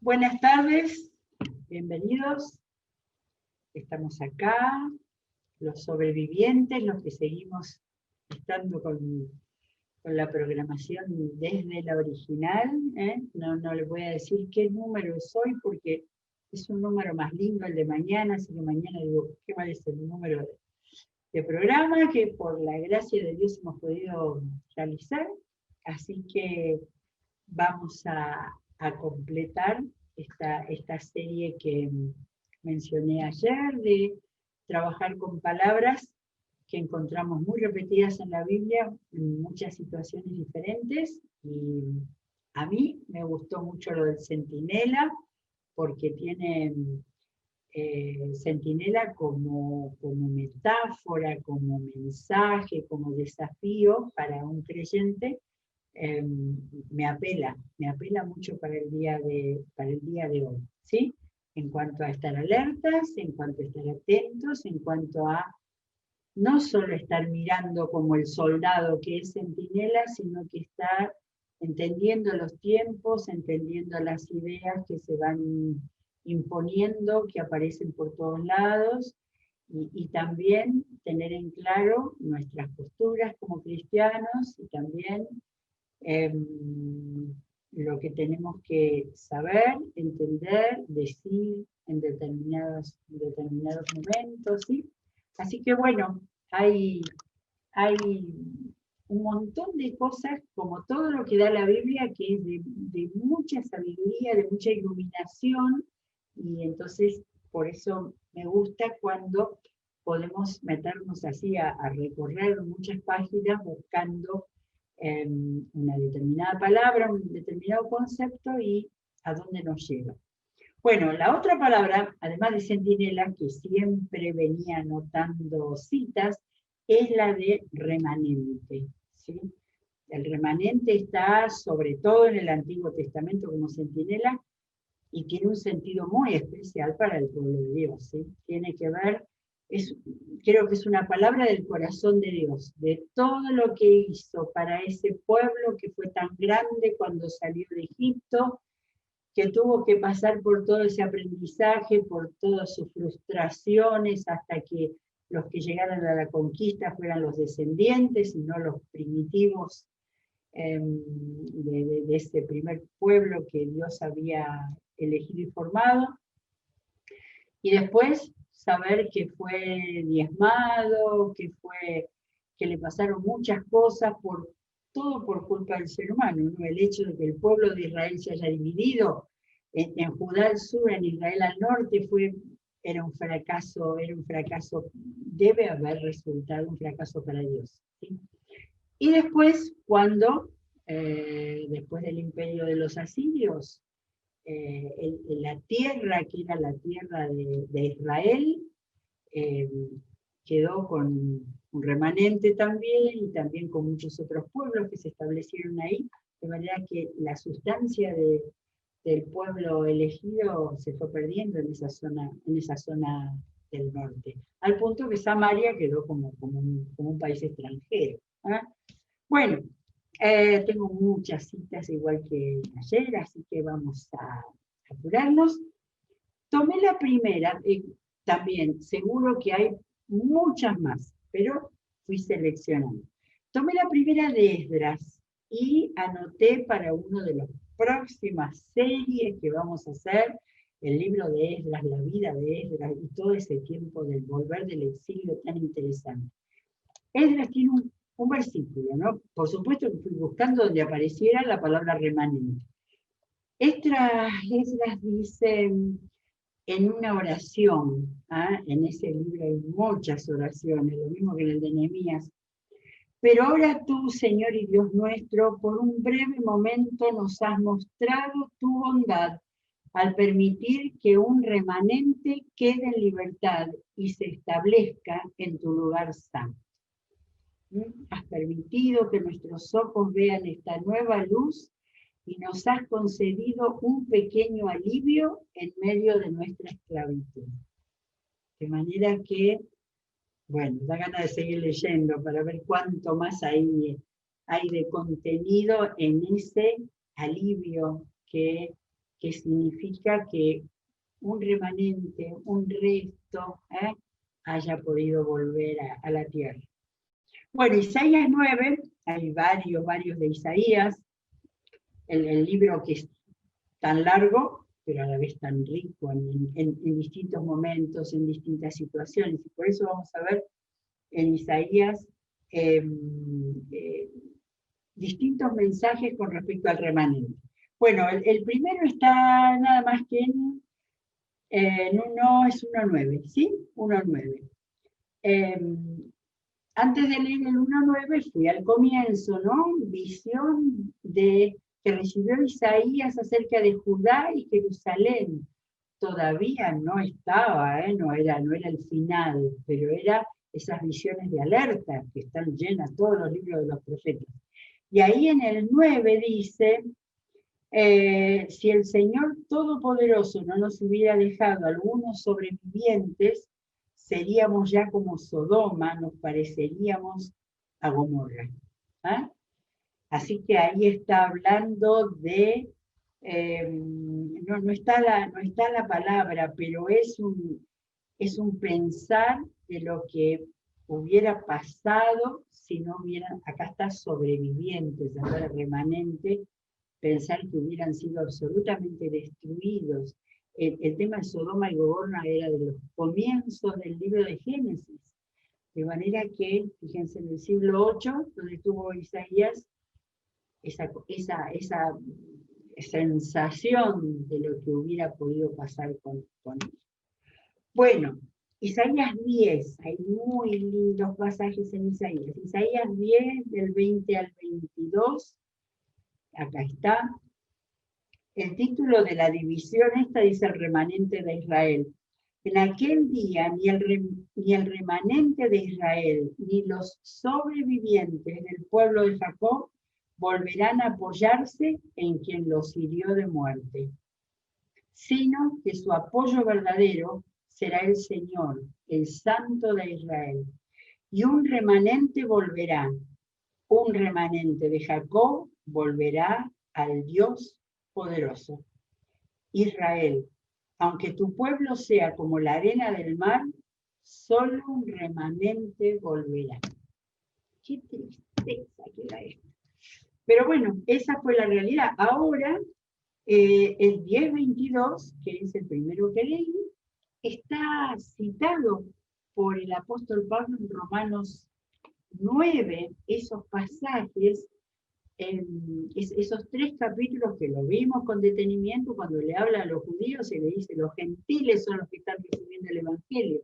Buenas tardes, bienvenidos. Estamos acá, los sobrevivientes, los que seguimos estando con la programación desde la original. No les voy a decir qué número es hoy porque es un número más lindo el de mañana, así que mañana digo, ¿qué mal es el número de programa que por la gracia de Dios hemos podido realizar? Así que vamos a completar esta serie que mencioné ayer de trabajar con palabras que encontramos muy repetidas en la Biblia en muchas situaciones diferentes. Y a mí me gustó mucho lo del centinela, porque tiene centinela como metáfora, como mensaje, como desafío para un creyente. Me apela mucho para el día de hoy, ¿sí? En cuanto a estar alertas, en cuanto a estar atentos, en cuanto a no solo estar mirando como el soldado que es centinela, sino que estar entendiendo los tiempos, entendiendo las ideas que se van imponiendo, que aparecen por todos lados, y también tener en claro nuestras posturas como cristianos y también lo que tenemos que saber, entender, decir en determinados momentos, ¿sí? Así que bueno, hay un montón de cosas, como todo lo que da la Biblia, que es de mucha sabiduría, de mucha iluminación, y entonces por eso me gusta cuando podemos meternos así a recorrer muchas páginas buscando una determinada palabra, un determinado concepto y a dónde nos lleva. Bueno, la otra palabra, además de centinela, que siempre venía anotando citas, es la de remanente, ¿sí? El remanente está sobre todo en el Antiguo Testamento como centinela y tiene un sentido muy especial para el pueblo de Dios, ¿sí? Tiene que ver, creo que es una palabra del corazón de Dios, de todo lo que hizo para ese pueblo que fue tan grande cuando salió de Egipto, que tuvo que pasar por todo ese aprendizaje, por todas sus frustraciones, hasta que los que llegaron a la conquista fueran los descendientes y no los primitivos de ese primer pueblo que Dios había elegido y formado. Y después saber que fue diezmado, que le pasaron muchas cosas, todo por culpa del ser humano, ¿no? El hecho de que el pueblo de Israel se haya dividido en Judá al sur, en Israel al norte, era un fracaso, debe haber resultado un fracaso para Dios, ¿sí? Y después, después del imperio de los asirios, la tierra que era la tierra de Israel, eh, quedó con un remanente también, y también con muchos otros pueblos que se establecieron ahí, de manera que la sustancia del pueblo elegido se fue perdiendo en esa zona del norte, al punto que Samaria quedó como un país extranjero. ¿Eh? Bueno, tengo muchas citas igual que ayer, así que vamos a apurarnos. Tomé la primera, también seguro que hay muchas más, pero fui seleccionando. Tomé la primera de Esdras y anoté para una de las próximas series que vamos a hacer, el libro de Esdras, la vida de Esdras y todo ese tiempo del volver del exilio tan interesante. Esdras tiene un versículo, ¿no? Por supuesto que fui buscando donde apareciera la palabra remanente. Esdras dice en una oración, en ese libro hay muchas oraciones, lo mismo que en el de Nehemías. Pero ahora tú, Señor y Dios nuestro, por un breve momento nos has mostrado tu bondad al permitir que un remanente quede en libertad y se establezca en tu lugar santo. Has permitido que nuestros ojos vean esta nueva luz y nos has concedido un pequeño alivio en medio de nuestra esclavitud. De manera que, bueno, da ganas de seguir leyendo para ver cuánto más hay de contenido en ese alivio que que significa que un remanente, un resto, haya podido volver a la tierra. Bueno, Isaías 9, hay varios de Isaías, el libro que es tan largo, pero a la vez tan rico en distintos momentos, en distintas situaciones. Y por eso vamos a ver en Isaías distintos mensajes con respecto al remanente. Bueno, el primero está nada más que en 1:9, ¿sí? 1:9. Antes de leer el 1:9 fui al comienzo, ¿no? Visión que recibió Isaías acerca de Judá y Jerusalén. Todavía no estaba, no era el final, pero era esas visiones de alerta que están llenas todos los libros de los profetas. Y ahí en el 9 dice, si el Señor Todopoderoso no nos hubiera dejado algunos sobrevivientes, seríamos ya como Sodoma, nos pareceríamos a Gomorra. Así que ahí está hablando de, no está la palabra, pero es un pensar de lo que hubiera pasado si no hubieran, acá está sobrevivientes, acá remanente, pensar que hubieran sido absolutamente destruidos. El tema de Sodoma y Gomorra era de los comienzos del libro de Génesis, de manera que, fíjense, en el siglo 8, donde tuvo Isaías esa sensación de lo que hubiera podido pasar con ellos. Bueno, Isaías 10, hay muy lindos pasajes en Isaías. Isaías 10, del 20 al 22, acá está. El título de la división esta dice el remanente de Israel. En aquel día ni el remanente de Israel, ni los sobrevivientes del pueblo de Jacob volverán a apoyarse en quien los hirió de muerte, sino que su apoyo verdadero será el Señor, el Santo de Israel. Y un remanente volverá, un remanente de Jacob volverá al Dios poderoso. Israel, aunque tu pueblo sea como la arena del mar, solo un remanente volverá. Qué tristeza que da esto. Pero bueno, esa fue la realidad. Ahora, el 10:22, que es el primero que leí, está citado por el apóstol Pablo en Romanos 9, esos pasajes, esos 3 capítulos que lo vimos con detenimiento cuando le habla a los judíos y le dice, los gentiles son los que están recibiendo el evangelio.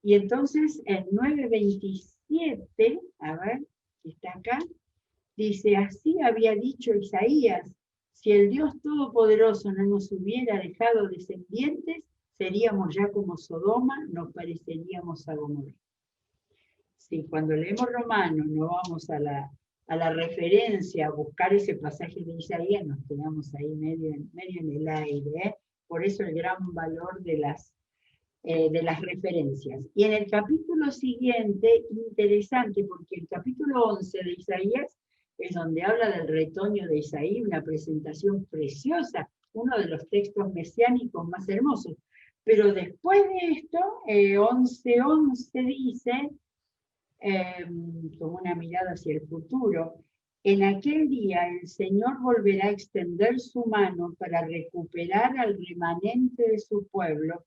Y entonces en 9:27, a ver, está acá, dice, así había dicho Isaías, si el Dios Todopoderoso no nos hubiera dejado descendientes, seríamos ya como Sodoma, nos pareceríamos a Gomorra. Sí, cuando leemos Romanos no vamos a la referencia, a buscar ese pasaje de Isaías, nos quedamos ahí medio en el aire. Por eso el gran valor de las referencias. Y en el capítulo siguiente, interesante, porque el capítulo 11 de Isaías es donde habla del retoño de Isaí, una presentación preciosa, uno de los textos mesiánicos más hermosos. Pero después de esto, 11:11 dice, como una mirada hacia el futuro, en aquel día el Señor volverá a extender su mano para recuperar al remanente de su pueblo,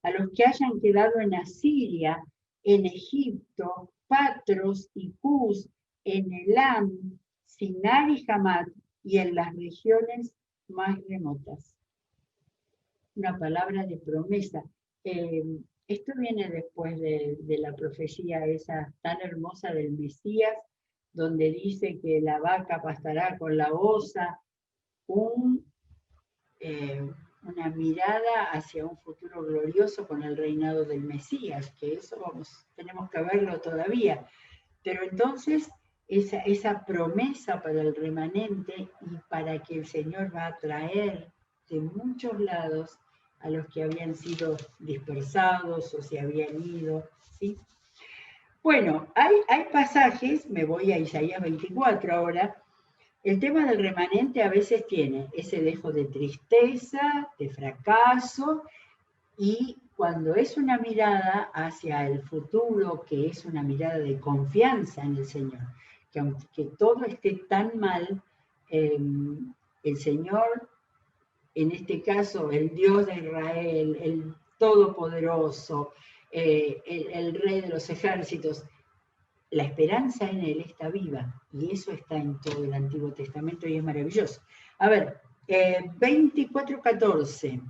a los que hayan quedado en Asiria, en Egipto, Patros y Cus, en Elam, Sinar y Hamat, y en las regiones más remotas. Una palabra de promesa. Esto viene después de la profecía esa tan hermosa del Mesías, donde dice que la vaca pastará con la osa, una mirada hacia un futuro glorioso con el reinado del Mesías, que eso tenemos que verlo todavía. Pero entonces, esa promesa para el remanente y para que el Señor va a traer de muchos lados a los que habían sido dispersados o se habían ido, ¿sí? Bueno, hay pasajes, me voy a Isaías 24 ahora, El tema del remanente a veces tiene ese dejo de tristeza, de fracaso, y cuando es una mirada hacia el futuro, que es una mirada de confianza en el Señor, que aunque todo esté tan mal, el Señor, en este caso el Dios de Israel, el Todopoderoso, el Rey de los ejércitos, la esperanza en Él está viva, y eso está en todo el Antiguo Testamento y es maravilloso. A ver, 24:14.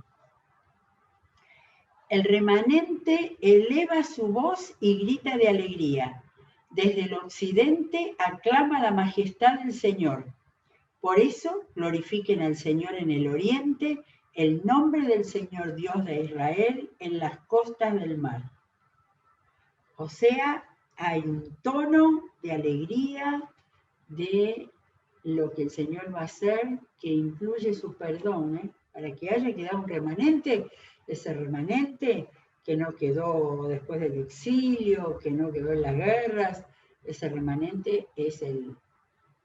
El remanente eleva su voz y grita de alegría. Desde el occidente aclama la majestad del Señor. Por eso glorifiquen al Señor en el oriente, el nombre del Señor Dios de Israel en las costas del mar. O sea, hay un tono de alegría de lo que el Señor va a hacer, que incluye su perdón, para que haya quedado un remanente, ese remanente que no quedó después del exilio, que no quedó en las guerras, ese remanente es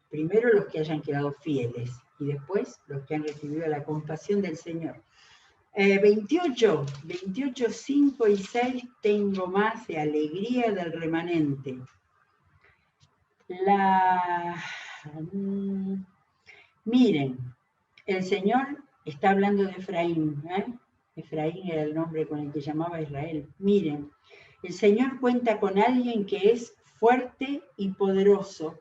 primero los que hayan quedado fieles y después los que han recibido la compasión del Señor. 28, 5 y 6 tengo más de alegría del remanente. Miren, el Señor está hablando de Efraín, Efraín era el nombre con el que llamaba Israel. Miren, el Señor cuenta con alguien que es fuerte y poderoso.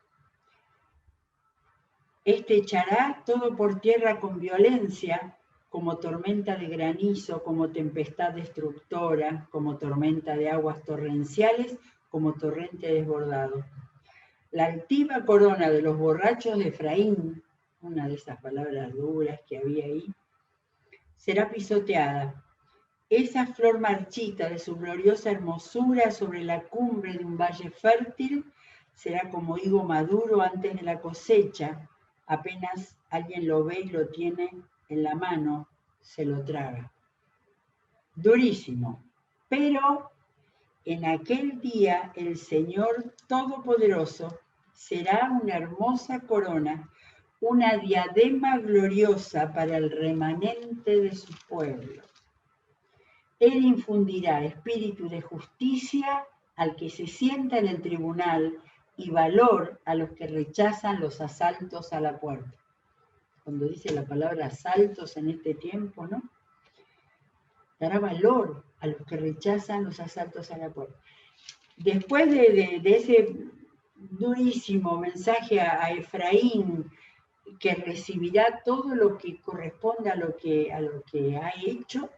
Este echará todo por tierra con violencia, como tormenta de granizo, como tempestad destructora, como tormenta de aguas torrenciales, como torrente desbordado. La altiva corona de los borrachos de Efraín, una de esas palabras duras que había ahí, será pisoteada. Esa flor marchita de su gloriosa hermosura sobre la cumbre de un valle fértil será como higo maduro antes de la cosecha. Apenas alguien lo ve y lo tiene en la mano, se lo traga. Durísimo. Pero en aquel día el Señor Todopoderoso será una hermosa corona, una diadema gloriosa para el remanente de su pueblo. Él infundirá espíritu de justicia al que se sienta en el tribunal y valor a los que rechazan los asaltos a la puerta. Cuando dice la palabra asaltos en este tiempo, ¿no? Dará valor a los que rechazan los asaltos a la puerta. Después de ese durísimo mensaje a Efraín, que recibirá todo lo que corresponde a lo que ha hecho,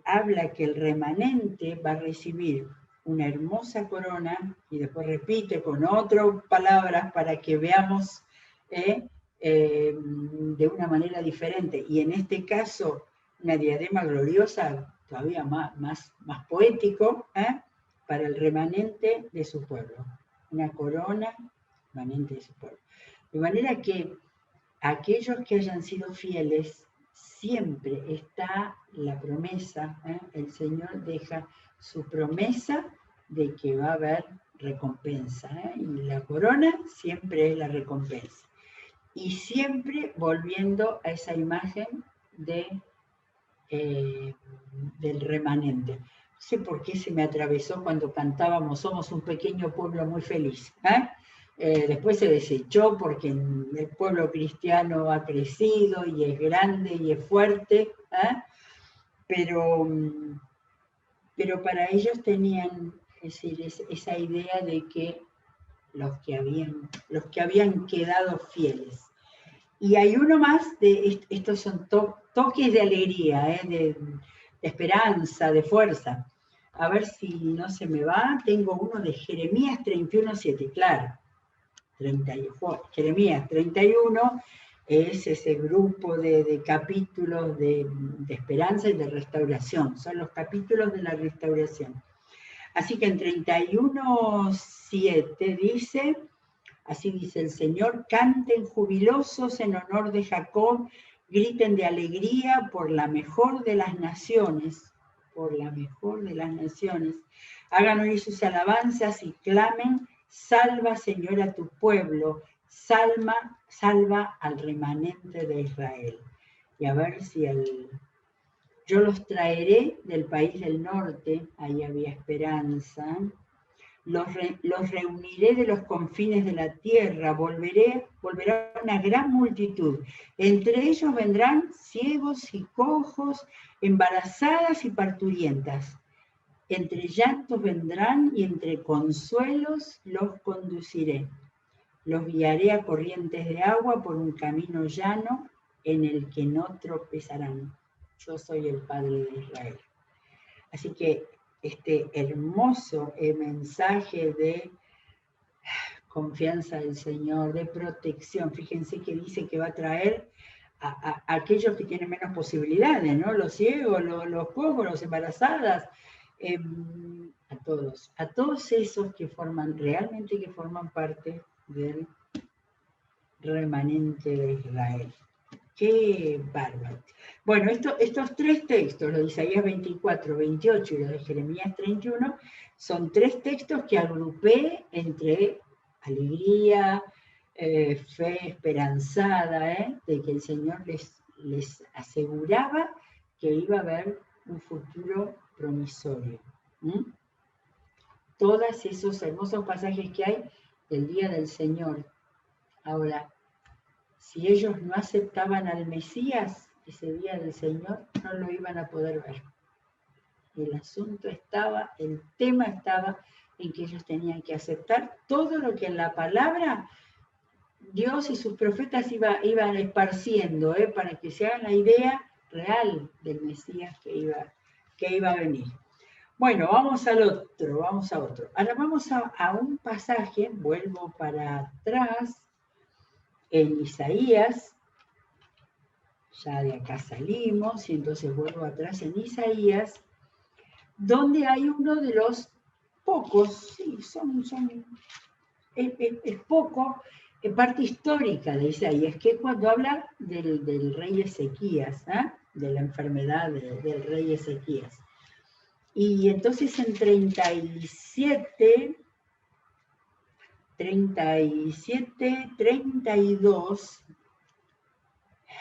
habla que el remanente va a recibir una hermosa corona, y después repite con otras palabras para que veamos de una manera diferente. Y en este caso, una diadema gloriosa, todavía más poético, para el remanente de su pueblo. Una corona remanente de su pueblo. De manera que aquellos que hayan sido fieles, siempre está la promesa, el Señor deja su promesa de que va a haber recompensa, y la corona siempre es la recompensa. Y siempre volviendo a esa imagen del remanente. No sé por qué se me atravesó cuando cantábamos Somos un pequeño pueblo muy feliz. Después se desechó porque el pueblo cristiano ha crecido y es grande y es fuerte, pero para ellos tenían, es decir, esa idea de que los que habían quedado fieles. Y hay uno más, estos son toques de alegría, de esperanza, de fuerza. A ver si no se me va, tengo uno de Jeremías 31:7, claro. Jeremías 31 es ese grupo de capítulos de esperanza y de restauración, son los capítulos de la restauración. Así que en 31:7 dice, así dice el Señor: canten jubilosos en honor de Jacob, griten de alegría por la mejor de las naciones, hagan oír sus alabanzas y clamen: salva, Señor, a tu pueblo, salva al remanente de Israel. Y a ver si yo los traeré del país del norte, ahí había esperanza. Los reuniré de los confines de la tierra, volverá una gran multitud. Entre ellos vendrán ciegos y cojos, embarazadas y parturientas. Entre llantos vendrán y entre consuelos los conduciré. Los guiaré a corrientes de agua por un camino llano en el que no tropezarán. Yo soy el Padre de Israel. Así que este hermoso mensaje de confianza del Señor, de protección. Fíjense que dice que va a traer a aquellos que tienen menos posibilidades, ¿no? Los ciegos, los cojos, las embarazadas, a todos esos que realmente forman parte del remanente de Israel. ¡Qué bárbaro! Bueno, estos tres textos, los de Isaías 24, 28 y los de Jeremías 31, son tres textos que agrupé entre alegría, fe esperanzada, de que el Señor les aseguraba que iba a haber un futuro promisorio. Todos esos hermosos pasajes que hay del día del Señor. Ahora, si ellos no aceptaban al Mesías, ese día del Señor, no lo iban a poder ver. El tema estaba en que ellos tenían que aceptar todo lo que en la palabra Dios y sus profetas iban esparciendo, para que se hagan la idea real del Mesías que iba a venir. Bueno, vamos a otro. Ahora vamos a un pasaje, vuelvo para atrás, en Isaías, ya de acá salimos, y entonces vuelvo atrás en Isaías, donde hay uno de los pocos, sí, es poco, parte histórica de Isaías, que es cuando habla del rey Ezequías, de la enfermedad del rey Ezequías. Y entonces en 37, 32,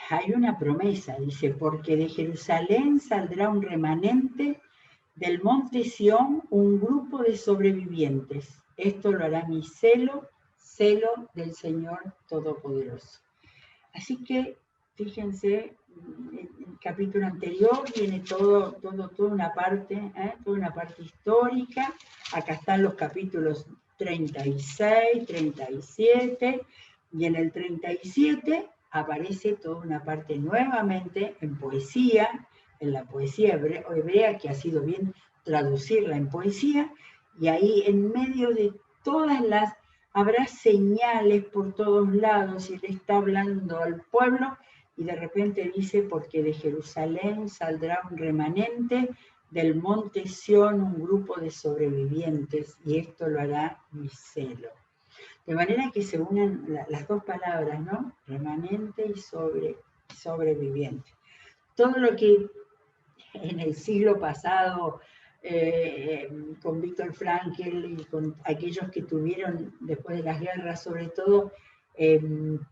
hay una promesa, dice, porque de Jerusalén saldrá un remanente, del monte Sión un grupo de sobrevivientes. Esto lo hará mi celo del Señor Todopoderoso. Así que, fíjense, en el capítulo anterior viene toda una parte histórica. Acá están los capítulos 36, 37, y en el 37 aparece toda una parte nuevamente en poesía, en la poesía hebrea, que ha sido bien traducirla en poesía, y ahí en medio de todas habrá señales por todos lados, y le está hablando al pueblo, y de repente dice, porque de Jerusalén saldrá un remanente, del monte Sión un grupo de sobrevivientes, y esto lo hará mi celo. De manera que se unen las dos palabras, ¿no? Remanente y sobreviviente. Todo lo que en el siglo pasado, con Víctor Frankl y con aquellos que tuvieron después de las guerras, sobre todo,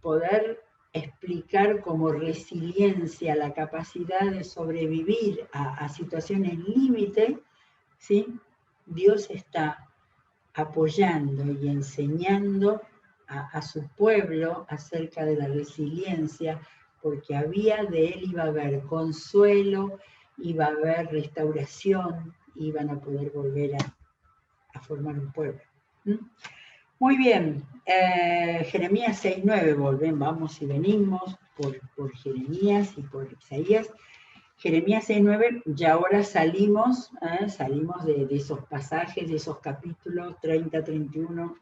poder explicar como resiliencia la capacidad de sobrevivir a situaciones límite, ¿sí? Dios está apoyando y enseñando a su pueblo acerca de la resiliencia, porque de él iba a haber consuelo, iba a haber restauración, iban a poder volver a formar un pueblo. Muy bien, Jeremías 6:9, vamos y venimos por Jeremías y por Isaías. Jeremías 6:9, y ahora salimos de esos pasajes, de esos capítulos 30, 31,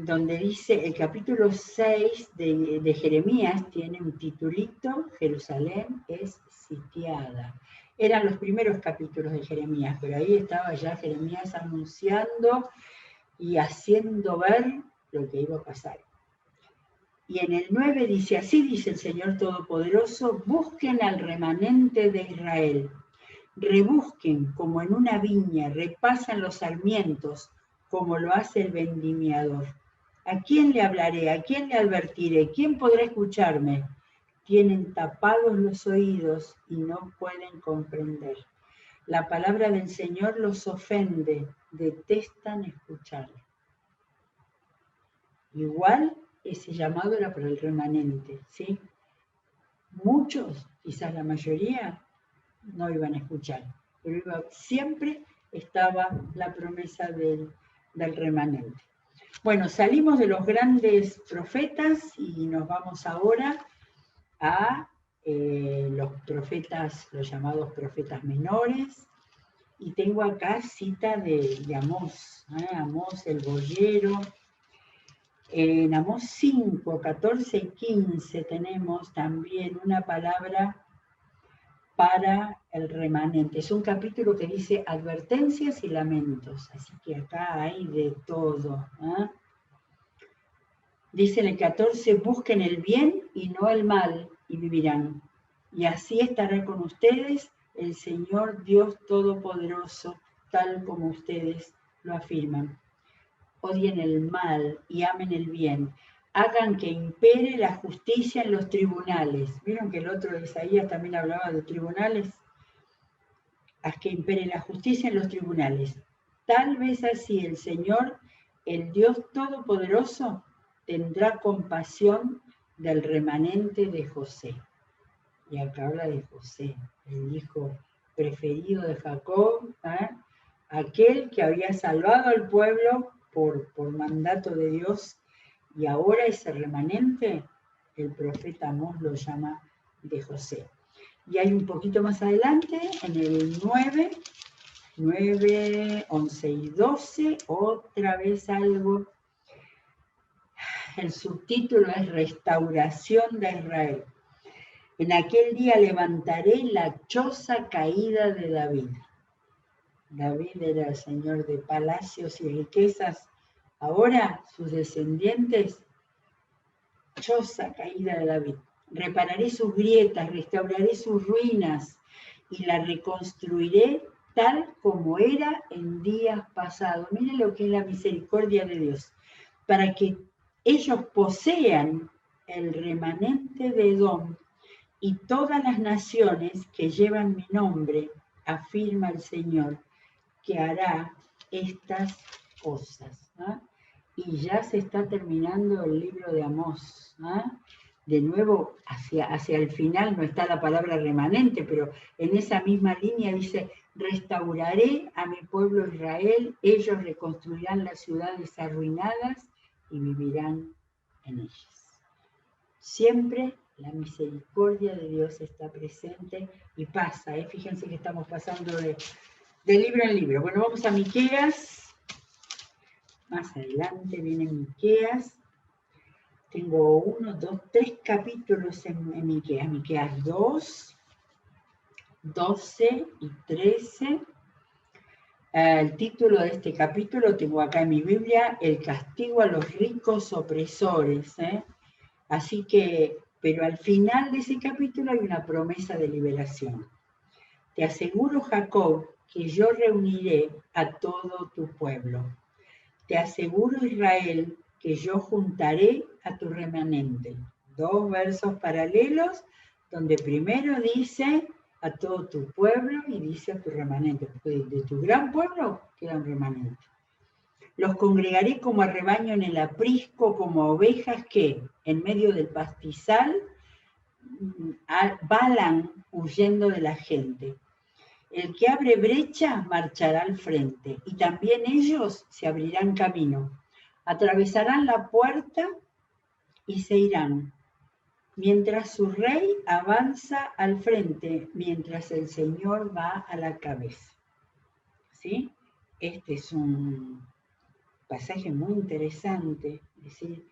donde dice, el capítulo 6 de Jeremías tiene un titulito, Jerusalén es sitiada. Eran los primeros capítulos de Jeremías, pero ahí estaba ya Jeremías anunciando y haciendo ver lo que iba a pasar. Y en el 9 dice, así dice el Señor Todopoderoso, busquen al remanente de Israel, rebusquen como en una viña, repasan los sarmientos, como lo hace el vendimiador. ¿A quién le hablaré? ¿A quién le advertiré? ¿Quién podrá escucharme? Tienen tapados los oídos y no pueden comprender. La palabra del Señor los ofende, detestan escucharla. Igual ese llamado era para el remanente, ¿sí? Muchos, quizás la mayoría, no iban a escuchar, pero siempre estaba la promesa del remanente. Bueno, salimos de los grandes profetas y nos vamos ahora a los profetas, los llamados profetas menores, y tengo acá cita de Amós, Amós el boyero. En Amós 5, 14 y 15 tenemos también una palabra para el remanente. Es un capítulo que dice advertencias y lamentos, así que acá hay de todo. Dice en el 14, busquen el bien y no el mal, y vivirán. Y así estará con ustedes el Señor Dios Todopoderoso, tal como ustedes lo afirman. Odien el mal y amen el bien. Hagan que impere la justicia en los tribunales. ¿Vieron que el otro de Isaías también hablaba de tribunales? Haz que impere la justicia en los tribunales. Tal vez así el Señor, el Dios Todopoderoso, tendrá compasión del remanente de José. Y acá habla de José, el hijo preferido de Jacob, aquel que había salvado al pueblo por mandato de Dios, y ahora ese remanente, el profeta Amós lo llama de José. Y hay un poquito más adelante, en el 9, 11 y 12, otra vez algo. El subtítulo es Restauración de Israel. En aquel día levantaré la choza caída de David. David era el señor de palacios y riquezas. Ahora sus descendientes, choza caída de David. Repararé sus grietas, restauraré sus ruinas y la reconstruiré tal como era en días pasados. Miren lo que es la misericordia de Dios. Para que ellos posean el remanente de Edom y todas las naciones que llevan mi nombre, afirma el Señor, que hará estas cosas. Y ya se está terminando el libro de Amós. De nuevo, hacia el final no está la palabra remanente, pero en esa misma línea dice, restauraré a mi pueblo Israel, ellos reconstruirán las ciudades arruinadas y vivirán en ellas. Siempre la misericordia de Dios está presente y pasa. Fíjense que estamos pasando de libro en libro. Bueno, vamos a Miqueas. Más adelante viene Miqueas. Tengo 1, 2, 3 capítulos en Miqueas. Miqueas 2, 12 y 13. El título de este capítulo tengo acá en mi Biblia, El castigo a los ricos opresores. Así que, pero al final de ese capítulo hay una promesa de liberación. Te aseguro, Jacob, que yo reuniré a todo tu pueblo. Te aseguro, Israel, que yo juntaré a tu remanente. 2 versos paralelos, donde primero dice a todo tu pueblo y dice a tu remanente, porque de tu gran pueblo queda un remanente. Los congregaré como a rebaño en el aprisco, como ovejas que en medio del pastizal balan huyendo de la gente. El que abre brecha marchará al frente, y también ellos se abrirán camino. Atravesarán la puerta y se irán, mientras su rey avanza al frente, mientras el Señor va a la cabeza. ¿Sí? Este es un pasaje muy interesante, es decir,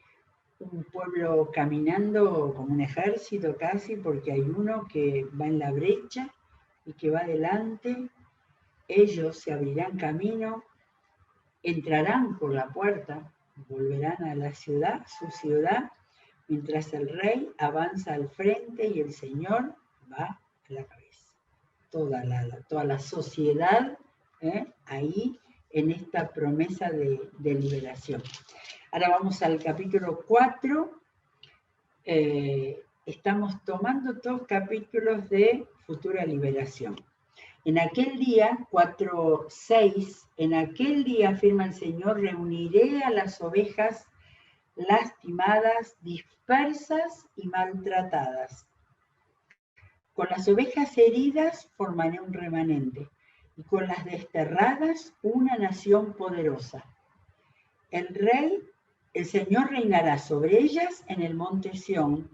un pueblo caminando como un ejército casi, porque hay uno que va en la brecha y que va adelante. Ellos se abrirán camino, entrarán por la puerta, volverán a la ciudad, su ciudad, mientras el rey avanza al frente y el Señor va a la cabeza. Toda la sociedad ahí en esta promesa de liberación. Ahora vamos al capítulo 4. Estamos tomando todos capítulos de futura liberación. En aquel día, 4:6, en aquel día, afirma el Señor, reuniré a las ovejas lastimadas, dispersas y maltratadas. Con las ovejas heridas formaré un remanente, y con las desterradas una nación poderosa. El Señor reinará sobre ellas en el monte Sión,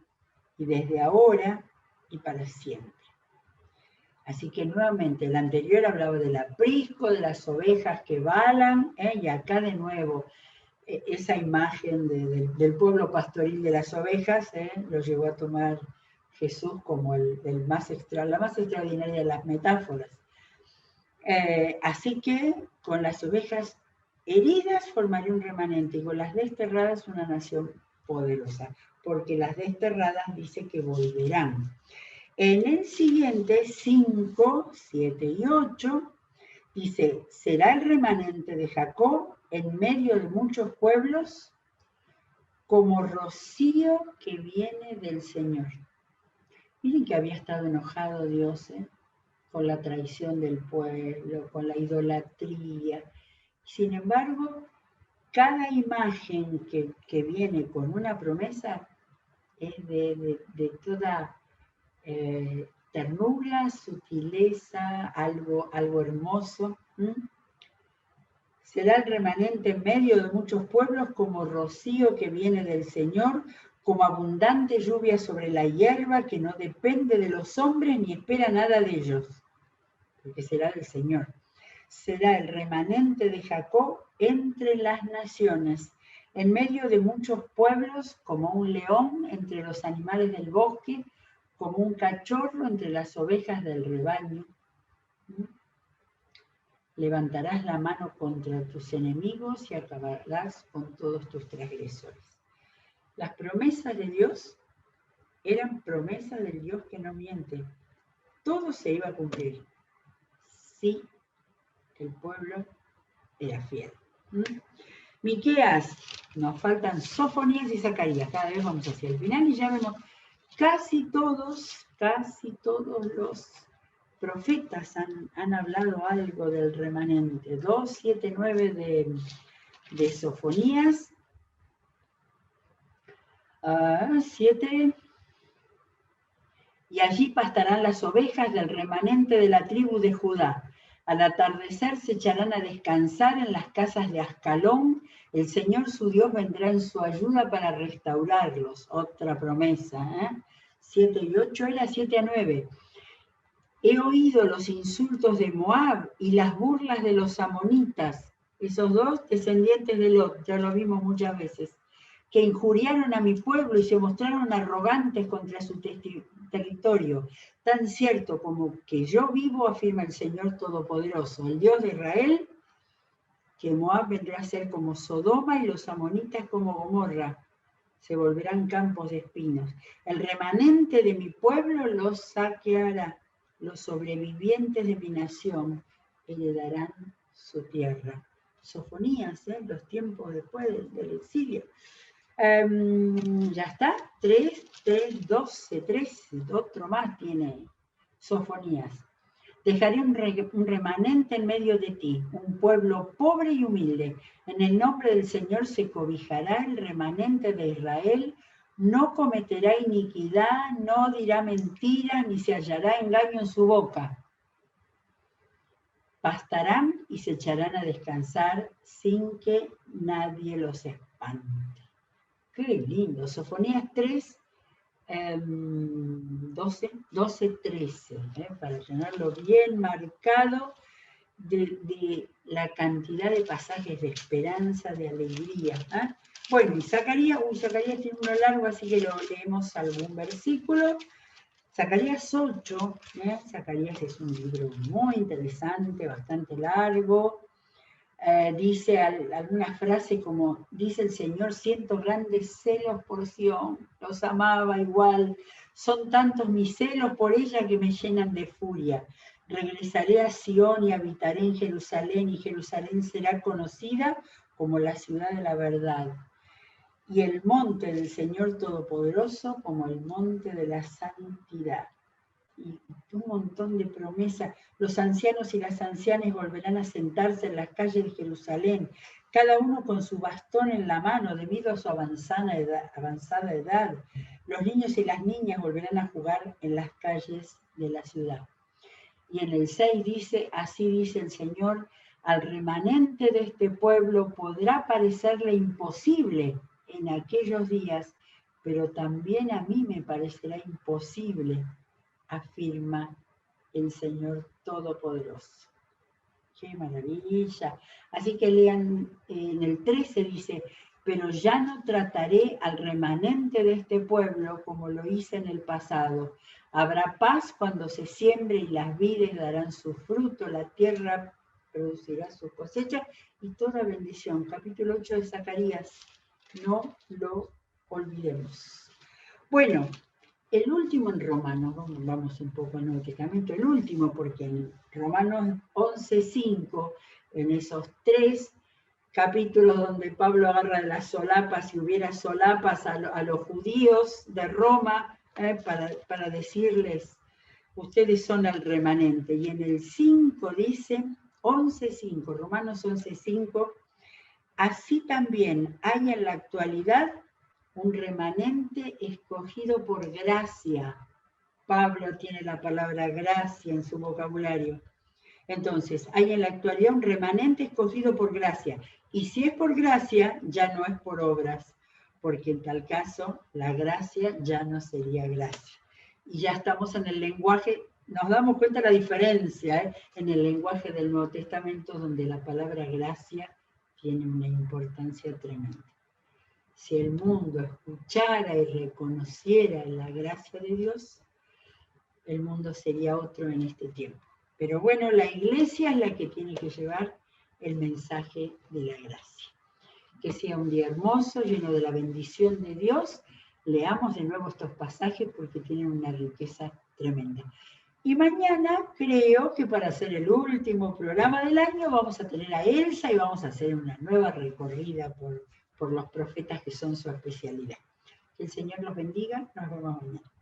y desde ahora y para siempre. Así que nuevamente, el anterior hablaba del aprisco, de las ovejas que balan, y acá de nuevo, esa imagen del pueblo pastoril de las ovejas, lo llegó a tomar Jesús como la más extraordinaria de las metáforas. Así que con las ovejas heridas formaré un remanente y con las desterradas una nación poderosa, porque las desterradas dice que volverán. En el siguiente, 5, 7 y 8, dice, será el remanente de Jacob en medio de muchos pueblos como rocío que viene del Señor. Miren que había estado enojado Dios, con la traición del pueblo, con la idolatría. Sin embargo, cada imagen que viene con una promesa es de toda ternura, sutileza, algo hermoso. Será el remanente en medio de muchos pueblos como rocío que viene del Señor, como abundante lluvia sobre la hierba que no depende de los hombres ni espera nada de ellos, porque será del Señor. Será el remanente de Jacob entre las naciones, en medio de muchos pueblos, como un león entre los animales del bosque, como un cachorro entre las ovejas del rebaño. Levantarás la mano contra tus enemigos y acabarás con todos tus transgresores. Las promesas de Dios eran promesas del Dios que no miente. Todo se iba a cumplir si el pueblo era fiel. Miqueas, nos faltan Sofonías y Zacarías. Cada vez vamos hacia el final y ya vemos casi todos los profetas han hablado algo del remanente. 2, 7, 9 de Sofonías. 7. Y allí pastarán las ovejas del remanente de la tribu de Judá. Al atardecer se echarán a descansar en las casas de Ascalón. El Señor su Dios vendrá en su ayuda para restaurarlos. Otra promesa. 7 y 8 era 7 a 9. He oído los insultos de Moab y las burlas de los amonitas, esos dos descendientes de Lot, ya lo vimos muchas veces, que injuriaron a mi pueblo y se mostraron arrogantes contra su territorio. Tan cierto como que yo vivo, afirma el Señor Todopoderoso, el Dios de Israel, que Moab vendrá a ser como Sodoma y los amonitas como Gomorra. Se volverán campos de espinos. El remanente de mi pueblo los saqueará. Los sobrevivientes de mi nación heredarán su tierra. Sofonías, los tiempos después del exilio. Ya está, 3, 12, 13, otro más tiene Sofonías. Dejaré un remanente en medio de ti, un pueblo pobre y humilde. En el nombre del Señor se cobijará el remanente de Israel. No cometerá iniquidad, no dirá mentira, ni se hallará engaño en su boca. Pastarán y se echarán a descansar sin que nadie los espante. Qué lindo. Sofonías 3, 12, 13, para tenerlo bien marcado de la cantidad de pasajes de esperanza, de alegría. Bueno, y Zacarías tiene uno largo, así que lo leemos algún versículo. Zacarías 8, Zacarías es un libro muy interesante, bastante largo. Dice alguna frase como, dice el Señor, siento grandes celos por Sión, los amaba igual, son tantos mis celos por ella que me llenan de furia. Regresaré a Sión y habitaré en Jerusalén, y Jerusalén será conocida como la ciudad de la verdad, y el monte del Señor Todopoderoso como el monte de la santidad. Y un montón de promesas. Los ancianos y las ancianas volverán a sentarse en las calles de Jerusalén, cada uno con su bastón en la mano debido a su avanzada edad. Los niños y las niñas volverán a jugar en las calles de la ciudad. Y en el 6 dice, así dice el Señor, al remanente de este pueblo podrá parecerle imposible en aquellos días, pero también a mí me parecerá imposible, afirma el Señor Todopoderoso. ¡Qué maravilla! Así que lean, en el 13 dice, pero ya no trataré al remanente de este pueblo como lo hice en el pasado. Habrá paz cuando se siembre y las vides darán su fruto, la tierra producirá su cosecha y toda bendición. Capítulo 8 de Zacarías, no lo olvidemos. Bueno, el último en Romanos, vamos un poco en Nuevo Testamento, el último, porque en Romanos 11:5, en esos 3 capítulos donde Pablo agarra de las solapas, si hubiera solapas a los judíos de Roma, para decirles, ustedes son el remanente. Y en el 5 dice, 11:5, Romanos 11:5, así también hay en la actualidad un remanente escogido por gracia. Pablo tiene la palabra gracia en su vocabulario. Entonces, hay en la actualidad un remanente escogido por gracia. Y si es por gracia, ya no es por obras, porque en tal caso la gracia ya no sería gracia. Y ya estamos en el lenguaje, nos damos cuenta de la diferencia, en el lenguaje del Nuevo Testamento, donde la palabra gracia tiene una importancia tremenda. Si el mundo escuchara y reconociera la gracia de Dios, el mundo sería otro en este tiempo. Pero bueno, la iglesia es la que tiene que llevar el mensaje de la gracia. Que sea un día hermoso, lleno de la bendición de Dios. Leamos de nuevo estos pasajes porque tienen una riqueza tremenda. Y mañana creo que para hacer el último programa del año vamos a tener a Elsa y vamos a hacer una nueva recorrida por los profetas que son su especialidad. Que el Señor los bendiga. Nos vemos mañana.